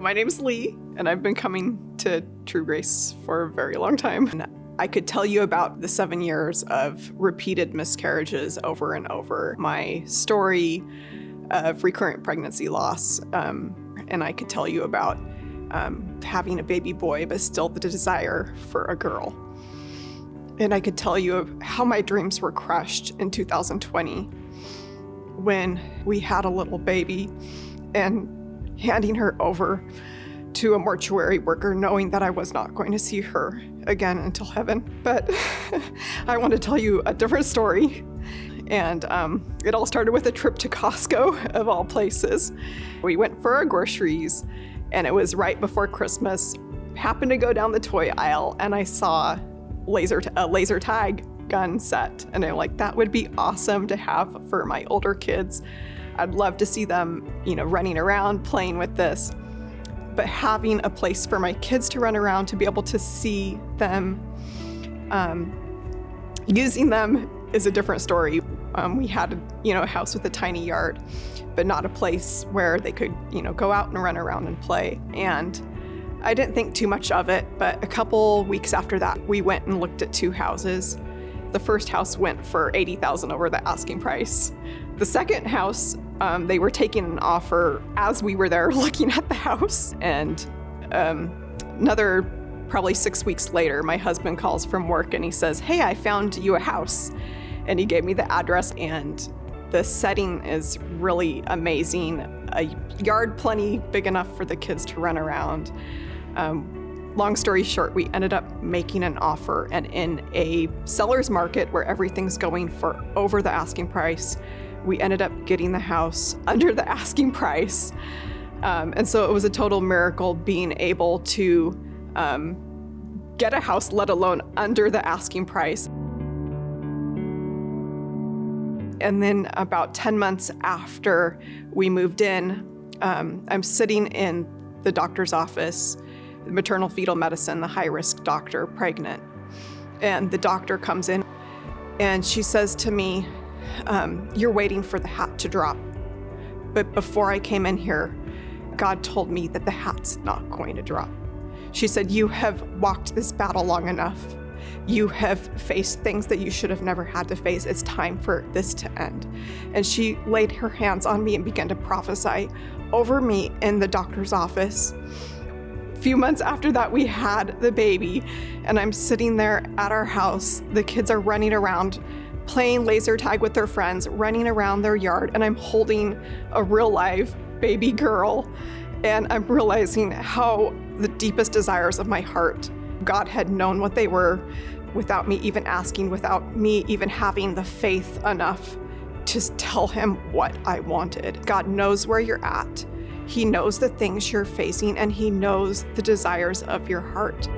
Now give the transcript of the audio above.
My name's Lee, and I've been coming to True Grace for a very long time. And I could tell you about the 7 years of repeated miscarriages over and over, my story of recurrent pregnancy loss, and I could tell you about having a baby boy, but still the desire for a girl. And I could tell you of how my dreams were crushed in 2020 when we had a little baby and handing her over to a mortuary worker knowing that I was not going to see her again until heaven. But I want to tell you a different story. And it all started with a trip to Costco, of all places. We went for our groceries, and it was right before Christmas. Happened to go down the toy aisle, and I saw a laser tag gun set. And I'm like, that would be awesome to have for my older kids. I'd love to see them, running around, playing with this. But having a place for my kids to run around, to be able to see them using them is a different story. We had, a house with a tiny yard, but not a place where they could, go out and run around and play. And I didn't think too much of it, but a couple weeks after that, we went and looked at 2 houses. The first house went for $80,000 over the asking price. The second house, they were taking an offer as we were there looking at the house. And another probably 6 weeks later, my husband calls from work and he says, "Hey, I found you a house." And he gave me the address, and the setting is really amazing. A yard plenty big enough for the kids to run around. Long story short, we ended up making an offer, and in a seller's market where everything's going for over the asking price, we ended up getting the house under the asking price. And so it was a total miracle being able to get a house, let alone under the asking price. And then about 10 months after we moved in, I'm sitting in the doctor's office, maternal fetal medicine, the high-risk doctor, pregnant. And the doctor comes in and she says to me, "You're waiting for the hat to drop. But before I came in here, God told me that the hat's not going to drop." She said, "You have walked this battle long enough. You have faced things that you should have never had to face. It's time for this to end." And she laid her hands on me and began to prophesy over me in the doctor's office. A few months after that, we had the baby, and I'm sitting there at our house. The kids are running around, playing laser tag with their friends, running around their yard, and I'm holding a real live baby girl. And I'm realizing how the deepest desires of my heart, God had known what they were without me even asking, without me even having the faith enough to tell him what I wanted. God knows where you're at. He knows the things you're facing, and he knows the desires of your heart.